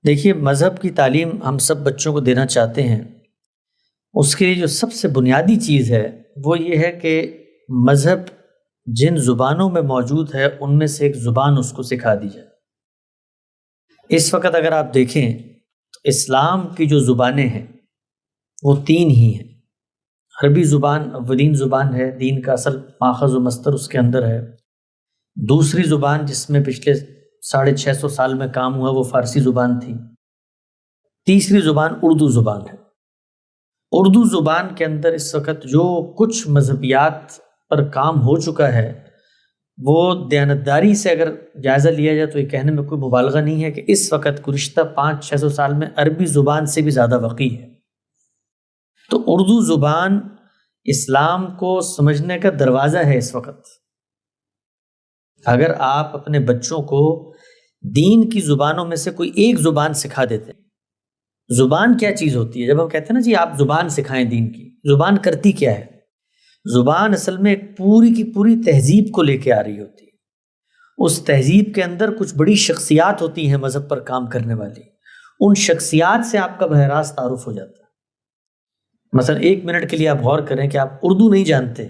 دیکھیے، مذہب کی تعلیم ہم سب بچوں کو دینا چاہتے ہیں. اس کے لیے جو سب سے بنیادی چیز ہے وہ یہ ہے کہ مذہب جن زبانوں میں موجود ہے ان میں سے ایک زبان اس کو سکھا دی جائے. اس وقت اگر آپ دیکھیں تو اسلام کی جو زبانیں ہیں وہ 3 ہی ہیں. عربی زبان اولین زبان ہے، دین کا اصل ماخذ و مصدر اس کے اندر ہے. دوسری زبان جس میں پچھلے 650 سال میں کام ہوا وہ فارسی زبان تھی. تیسری زبان اردو زبان ہے. اردو زبان کے اندر اس وقت جو کچھ مذہبیات پر کام ہو چکا ہے وہ دیانتداری سے اگر جائزہ لیا جائے تو یہ کہنے میں کوئی مبالغہ نہیں ہے کہ اس وقت گزشتہ 500-600 سال میں عربی زبان سے بھی زیادہ وقی ہے. تو اردو زبان اسلام کو سمجھنے کا دروازہ ہے. اس وقت اگر آپ اپنے بچوں کو دین کی زبانوں میں سے کوئی ایک زبان سکھا دیتے ہیں. زبان کیا چیز ہوتی ہے؟ جب ہم کہتے ہیں نا جی آپ زبان سکھائیں دین کی، زبان کرتی کیا ہے؟ زبان اصل میں ایک پوری کی پوری تہذیب کو لے کے آ رہی ہوتی ہے. اس تہذیب کے اندر کچھ بڑی شخصیات ہوتی ہیں مذہب پر کام کرنے والی. ان شخصیات سے آپ کا براہ راست تعارف ہو جاتا ہے. مثلا 1 منٹ کے لیے آپ غور کریں کہ آپ اردو نہیں جانتے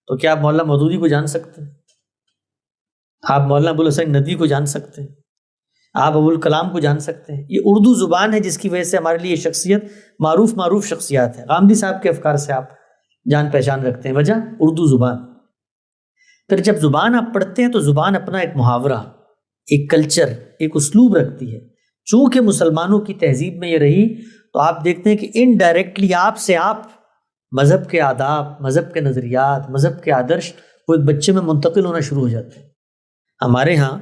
تو کیا آپ مولانا مودودی کو جان سکتے ہیں؟ آپ مولانا ابوالحسن ندوی کو جان سکتے ہیں؟ آپ ابوالکلام کو جان سکتے ہیں؟ یہ اردو زبان ہے جس کی وجہ سے ہمارے لیے یہ شخصیت معروف شخصیات ہے. غامدی صاحب کے افکار سے آپ جان پہچان رکھتے ہیں، وجہ اردو زبان. پھر جب زبان آپ پڑھتے ہیں تو زبان اپنا ایک محاورہ، ایک کلچر، ایک اسلوب رکھتی ہے. چونکہ مسلمانوں کی تہذیب میں یہ رہی تو آپ دیکھتے ہیں کہ انڈائریکٹلی آپ سے آپ مذہب کے آداب، مذہب کے نظریات، مذہب کے آدرش وہ ایک بچے میں منتقل ہونا شروع ہو جاتے ہیں. ہمارے ہاں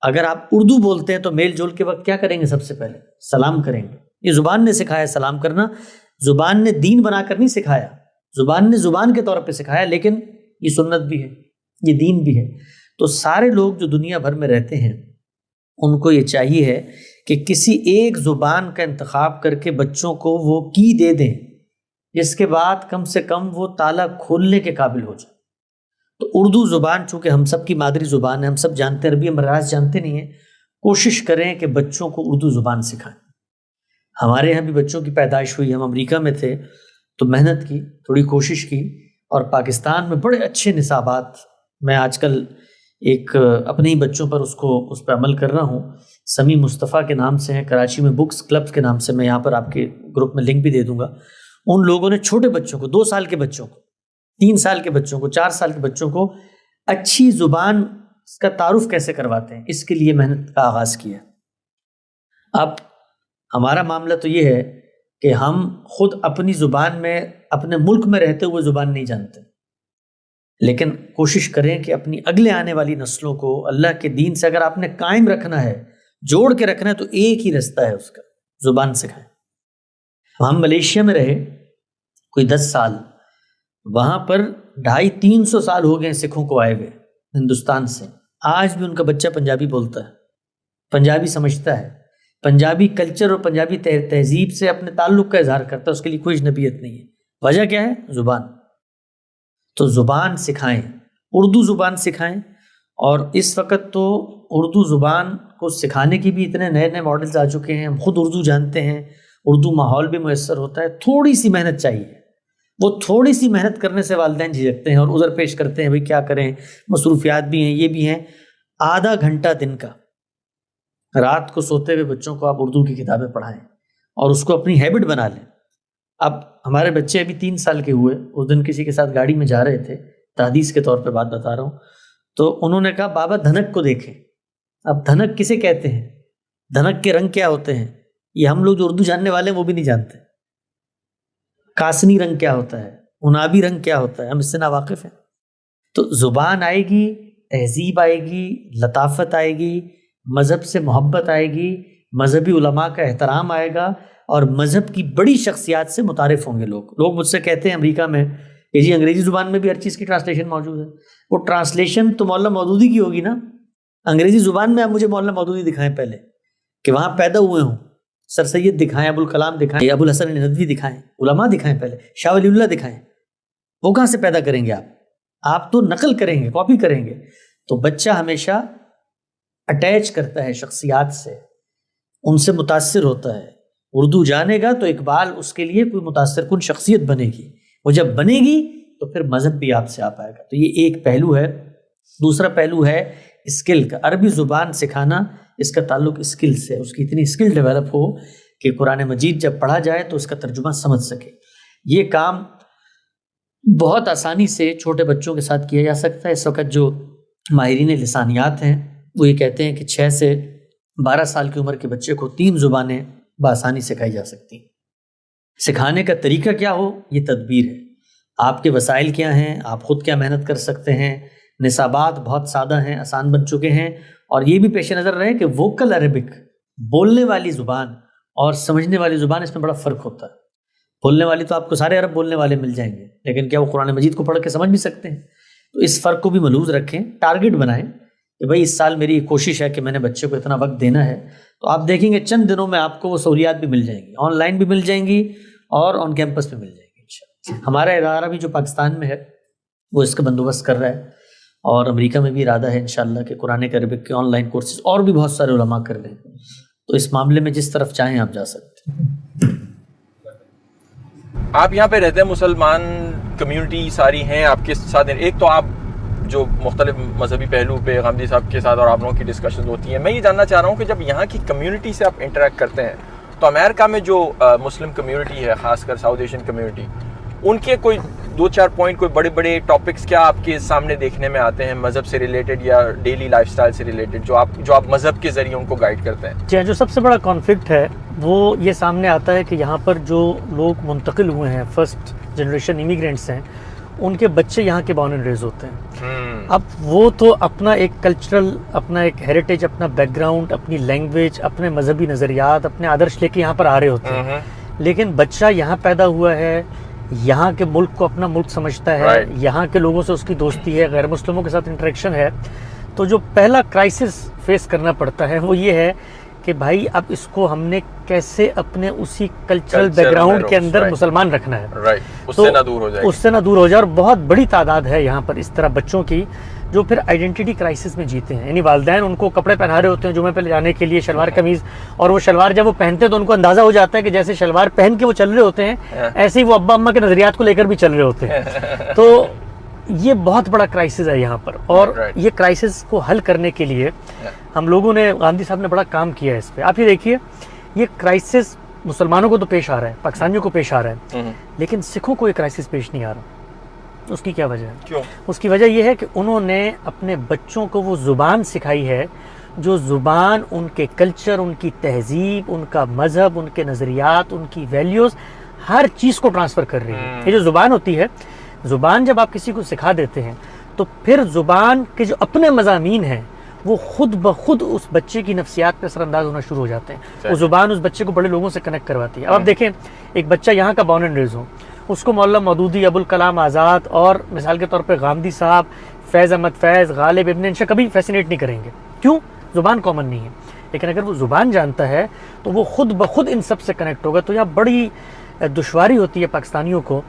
اگر آپ اردو بولتے ہیں تو میل جول کے وقت کیا کریں گے؟ سب سے پہلے سلام کریں گے. یہ زبان نے سکھایا سلام کرنا. زبان نے دین بنا کر نہیں سکھایا، زبان نے زبان کے طور پہ سکھایا، لیکن یہ سنت بھی ہے، یہ دین بھی ہے. تو سارے لوگ جو دنیا بھر میں رہتے ہیں ان کو یہ چاہیے ہے کہ کسی ایک زبان کا انتخاب کر کے بچوں کو وہ کی دے دیں جس کے بعد کم سے کم وہ تالا کھولنے کے قابل ہو جائے. تو اردو زبان چونکہ ہم سب کی مادری زبان ہے، ہم سب جانتے ہیں، عربی امراض جانتے نہیں ہیں، کوشش کریں کہ بچوں کو اردو زبان سکھائیں. ہمارے یہاں بھی بچوں کی پیدائش ہوئی، ہم امریکہ میں تھے تو محنت کی، تھوڑی کوشش کی، اور پاکستان میں بڑے اچھے نصابات میں آج کل ایک اپنے ہی بچوں پر اس پہ عمل کر رہا ہوں. سمیع مصطفیٰ کے نام سے ہیں، کراچی میں بکس کلب کے نام سے، میں یہاں پر آپ کے گروپ میں لنک بھی دے دوں گا. ان لوگوں نے چھوٹے بچوں کو، 2 سال کے بچوں کو، 3 سال کے بچوں کو، 4 سال کے بچوں کو اچھی زبان کا تعارف کیسے کرواتے ہیں اس کے لیے محنت کا آغاز کیا. اب ہمارا معاملہ تو یہ ہے کہ ہم خود اپنی زبان میں، اپنے ملک میں رہتے ہوئے زبان نہیں جانتے، لیکن کوشش کریں کہ اپنی اگلے آنے والی نسلوں کو اللہ کے دین سے اگر آپ نے قائم رکھنا ہے، جوڑ کے رکھنا ہے، تو ایک ہی رستہ ہے اس کا، زبان سکھائیں. ہم ملیشیا میں رہے کوئی 10 سال، وہاں پر 250-300 سال ہو گئے سکھوں کو آئے ہوئے ہندوستان سے. آج بھی ان کا بچہ پنجابی بولتا ہے، پنجابی سمجھتا ہے، پنجابی کلچر اور پنجابی تہذیب سے اپنے تعلق کا اظہار کرتا ہے. اس کے لیے کوئی اجنبیت نہیں ہے. وجہ کیا ہے؟ زبان. تو زبان سکھائیں، اردو زبان سکھائیں. اور اس وقت تو اردو زبان کو سکھانے کی بھی اتنے نئے نئے ماڈلز آ چکے ہیں. ہم خود اردو جانتے ہیں، اردو ماحول بھی میسر ہوتا ہے. تھوڑی سی محنت چاہیے. وہ تھوڑی سی محنت کرنے سے والدین جھجکتے ہیں اور عذر پیش کرتے ہیں، بھئی کیا کریں، مصروفیات بھی ہیں، یہ بھی ہیں. آدھا گھنٹہ دن کا رات کو سوتے ہوئے بچوں کو آپ اردو کی کتابیں پڑھائیں اور اس کو اپنی ہیبٹ بنا لیں. اب ہمارے بچے ابھی 3 سال کے ہوئے، اس دن کسی کے ساتھ گاڑی میں جا رہے تھے، تحدیث کے طور پہ بات بتا رہا ہوں، تو انہوں نے کہا بابا دھنک کو دیکھیں. اب دھنک کسے کہتے ہیں؟ دھنک کے رنگ کیا ہوتے ہیں؟ یہ ہم لوگ جو اردو جاننے والے ہیں وہ بھی نہیں جانتے. کاسنی رنگ کیا ہوتا ہے، عنابی رنگ کیا ہوتا ہے، ہم اس سے ناواقف ہیں. تو زبان آئے گی، تہذیب آئے گی، لطافت آئے گی، مذہب سے محبت آئے گی، مذہبی علماء کا احترام آئے گا، اور مذہب کی بڑی شخصیات سے متعارف ہوں گے لوگ مجھ سے کہتے ہیں امریکہ میں کہ جی انگریزی زبان میں بھی ہر چیز کی ٹرانسلیشن موجود ہے. وہ ٹرانسلیشن تو مولانا مودودی کی ہوگی نا. انگریزی زبان میں آپ مجھے مولانا مودودی دکھائیں پہلے کہ وہاں پیدا ہوئے ہوں. سر سید دکھائیں، ابوالکلام دکھائیں، ابوالحسن ندوی دکھائیں، علماء دکھائیں، پہلے شاہ ولی اللہ دکھائیں. وہ کہاں سے پیدا کریں گے آپ تو نقل کریں گے، کاپی کریں گے. تو بچہ ہمیشہ اٹیچ کرتا ہے شخصیات سے. ان سے متاثر ہوتا ہے. اردو جانے گا تو اقبال اس کے لیے کوئی متاثر کن شخصیت بنے گی. وہ جب بنے گی تو پھر مذہب بھی آپ سے آ پائے گا. تو یہ ایک پہلو ہے. دوسرا پہلو ہے اسکل کا. عربی زبان سکھانا اس کا تعلق اسکل سے، اس کی اتنی اسکل ڈیولپ ہو کہ قرآن مجید جب پڑھا جائے تو اس کا ترجمہ سمجھ سکے. یہ کام بہت آسانی سے چھوٹے بچوں کے ساتھ کیا جا سکتا ہے. اس وقت جو ماہرین لسانیات ہیں وہ یہ کہتے ہیں کہ 6 سے 12 سال کی عمر کے بچے کو 3 زبانیں بآسانی سکھائی جا سکتی ہیں. سکھانے کا طریقہ کیا ہو، یہ تدبیر ہے. آپ کے وسائل کیا ہیں، آپ خود کیا محنت کر سکتے ہیں. نصابات بہت سادہ ہیں، آسان بن چکے ہیں. اور یہ بھی پیش نظر رہے کہ ووکل عربک، بولنے والی زبان اور سمجھنے والی زبان، اس میں بڑا فرق ہوتا ہے. بولنے والی تو آپ کو سارے عرب بولنے والے مل جائیں گے، لیکن کیا وہ قرآن مجید کو پڑھ کے سمجھ بھی سکتے ہیں؟ تو اس فرق کو بھی ملحوظ رکھیں. ٹارگٹ بنائیں کہ بھائی اس سال میری کوشش ہے کہ میں نے بچے کو اتنا وقت دینا ہے. تو آپ دیکھیں گے چند دنوں میں آپ کو وہ سہولیات بھی مل جائیں گی، آن لائن بھی مل جائیں گی اور آن کیمپس بھی مل جائیں گی انشاءاللہ. ہمارا ادارہ بھی جو پاکستان میں ہے وہ اس کا بندوبست کر رہا ہے، اور امریکہ میں بھی ارادہ ہے انشاءاللہ کہ قرآن عربک کے آن لائن کورسز اور بھی بہت سارے علماء کر لیں. تو اس معاملے میں جس طرف چاہیں آپ جا سکتے ہیں. آپ یہاں پہ رہتے ہیں، مسلمان کمیونٹی ساری ہیں آپ کے ساتھ. ایک تو آپ جو مختلف مذہبی پہلو پہ غامدی صاحب کے ساتھ اور آپ لوگوں کی ڈسکشن ہوتی ہیں، میں یہ جاننا چاہ رہا ہوں کہ جب یہاں کی کمیونٹی سے آپ انٹریکٹ کرتے ہیں تو امریکہ میں جو مسلم کمیونٹی ہے، خاص کر ساؤتھ ایشین کمیونٹی، ان کے کوئی 2-4 پوائنٹ، کوئی بڑے بڑے ٹاپکس کیا آپ کے سامنے دیکھنے میں آتے ہیں مذہب سے ریلیٹڈ یا ڈیلی لائف سٹائل سے ریلیٹڈ، جو آپ مذہب کے ذریعے ان کو گائیڈ کرتے ہیں؟ جی، جو سب سے بڑا کانفلکٹ ہے وہ یہ سامنے آتا ہے کہ یہاں پر جو لوگ منتقل ہوئے ہیں، فرسٹ جنریشن امیگرینٹس ہیں، ان کے بچے یہاں کے بورن اینڈ ریز ہوتے ہیں. اب وہ تو اپنا ایک کلچرل، اپنا ایک ہیریٹیج، اپنا بیک گراؤنڈ، اپنی لینگویج، اپنے مذہبی نظریات، اپنے آدرش لے کے یہاں پر آ رہے ہوتے ہیں. لیکن بچہ یہاں پیدا ہوا ہے، یہاں کے ملک کو اپنا ملک سمجھتا ہے، یہاں کے لوگوں سے اس کی دوستی ہے، غیر مسلموں کے ساتھ انٹریکشن ہے. تو جو پہلا کرائسس فیس کرنا پڑتا ہے وہ یہ ہے کہ بھائی اب اس کو ہم نے کیسے اپنے اسی کلچرل بیک گراؤنڈ کے اندر مسلمان رکھنا ہے، اس سے نہ دور ہو جائے. اور بہت بڑی تعداد ہے یہاں پر اس طرح بچوں کی جو پھر آئیڈینٹی کرائسس میں جیتے ہیں. یعنی والدین ان کو کپڑے پہنا رہے ہوتے ہیں جمعے پہ لے جانے کے لیے، شلوار قمیض، اور وہ شلوار جب وہ پہنتے ہیں تو ان کو اندازہ ہو جاتا ہے کہ جیسے شلوار پہن کے وہ چل رہے ہوتے ہیں ایسے ہی وہ ابا اماں کے نظریات کو لے کر بھی چل رہے ہوتے ہیں. تو یہ بہت بڑا کرائسس ہے یہاں پر. اور یہ کرائسس کو حل کرنے کے لیے ہم لوگوں نے، غامدی صاحب نے بڑا کام کیا ہے اس پہ. آپ یہ دیکھیے، یہ کرائسس مسلمانوں کو تو پیش آ رہا ہے، پاکستانیوں کو پیش آ رہا ہے، لیکن سکھوں کو یہ کرائسس پیش نہیں آ رہا. اس کی کیا وجہ ہے؟ کیوں؟ اس کی وجہ یہ ہے کہ انہوں نے اپنے بچوں کو وہ زبان سکھائی ہے جو زبان ان کے کلچر، ان کی تہذیب، ان کا مذہب، ان کے نظریات، ان کی ویلیوز، ہر چیز کو ٹرانسفر کر رہی ہے. یہ جو زبان ہوتی ہے، زبان جب آپ کسی کو سکھا دیتے ہیں تو پھر زبان کے جو اپنے مضامین ہیں وہ خود بخود اس بچے کی نفسیات پہ اثر انداز ہونا شروع ہو جاتے ہیں. وہ زبان اس بچے کو بڑے لوگوں سے کنیکٹ کرواتی ہے. اب آپ دیکھیں، ایک بچہ یہاں کا بورن اینڈ ریز ہو، اس کو مولانا مودودی، ابوالکلام آزاد اور مثال کے طور پہ غامدی صاحب، فیض احمد فیض، غالب ابن انشا کبھی فیسینیٹ نہیں کریں گے. کیوں؟ زبان کامن نہیں ہے. لیکن اگر وہ زبان جانتا ہے تو وہ خود بخود ان سب سے کنیکٹ ہوگا. تو یہاں بڑی دشواری ہوتی ہے پاکستانیوں کو،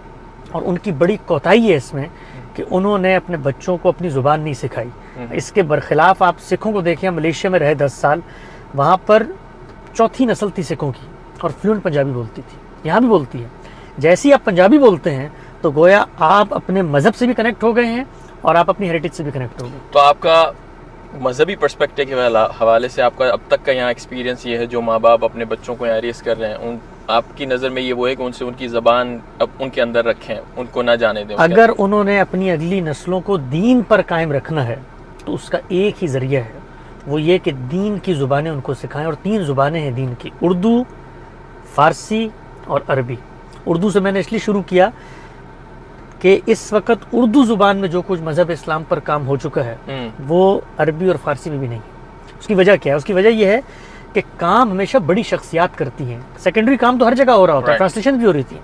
اور ان کی بڑی کوتاہی ہے اس میں کہ انہوں نے اپنے بچوں کو اپنی زبان نہیں سکھائی. اس کے برخلاف آپ سکھوں کو دیکھیں، ملیشیا میں رہے 10 سال، وہاں پر 4تھی نسل تھی سکھوں کی اور فلوئنٹ پنجابی بولتی تھی. یہاں بھی بولتی ہے. جیسے ہی آپ پنجابی بولتے ہیں تو گویا آپ اپنے مذہب سے بھی کنیکٹ ہو گئے ہیں اور آپ اپنی ہیریٹیج سے بھی کنیکٹ ہو گئے. تو آپ کا مذہبی پرسپیکٹو کے حوالے سے آپ کا اب تک کا یہاں ایکسپیرینس یہ ہے، جو ماں باپ اپنے بچوں کو یہاں ریس کر رہے ہیں، آپ کی نظر میں یہ وہ ہے کہ ان سے ان کی زبان اب ان کے اندر رکھیں، ان کو نہ جانے دیں؟ اگر انہوں نے اپنی اگلی نسلوں کو دین پر قائم رکھنا ہے تو اس کا ایک ہی ذریعہ ہے، وہ یہ کہ دین کی زبانیں ان کو سکھائیں. اور 3 زبانیں ہیں دین کی: اردو، فارسی اور عربی. اردو سے میں نے اس لیے شروع کیا کہ اس وقت اردو زبان میں جو کچھ مذہب اسلام پر کام ہو چکا ہے وہ عربی اور فارسی میں بھی نہیں. اس کی وجہ کیا ہے؟ اس کی وجہ یہ ہے کہ کام ہمیشہ بڑی شخصیات کرتی ہیں. سیکنڈری کام تو ہر جگہ ہو رہا ہوتا ہے، ٹرانسلیشن بھی ہو رہی تھی.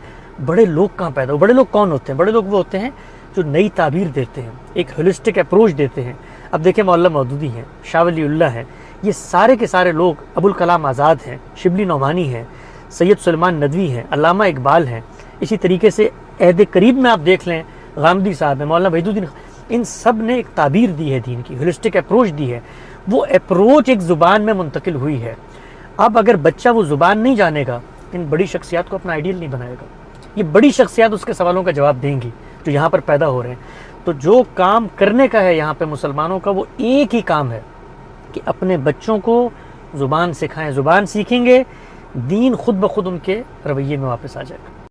بڑے لوگ کہاں پیدا ہو؟ بڑے لوگ کون ہوتے ہیں؟ بڑے لوگ وہ ہوتے ہیں جو نئی تعبیر دیتے ہیں، ایک ہولسٹک اپروچ دیتے ہیں. اب دیکھیں، مولانا مودودی ہیں، شاہ ولی اللہ ہیں، یہ سارے کے سارے لوگ، ابوالکلام آزاد ہیں، شبلی نعمانی ہیں، سید سلیمان ندوی ہیں، علامہ اقبال ہیں. اسی طریقے سے عہد قریب میں آپ دیکھ لیں، غامدی صاحب ہیں، مولانا وحید الدین، ان سب نے ایک تعبیر دی ہے دین کی، ہولسٹک اپروچ دی ہے. وہ اپروچ ایک زبان میں منتقل ہوئی ہے. اب اگر بچہ وہ زبان نہیں جانے گا، ان بڑی شخصیات کو اپنا آئیڈیل نہیں بنائے گا. یہ بڑی شخصیات اس کے سوالوں کا جواب دیں گی جو یہاں پر پیدا ہو رہے ہیں. تو جو کام کرنے کا ہے یہاں پہ مسلمانوں کا، وہ ایک ہی کام ہے کہ اپنے بچوں کو زبان سکھائیں. زبان سیکھیں گے، دین خود بخود ان کے رویے میں واپس آ جائے گا.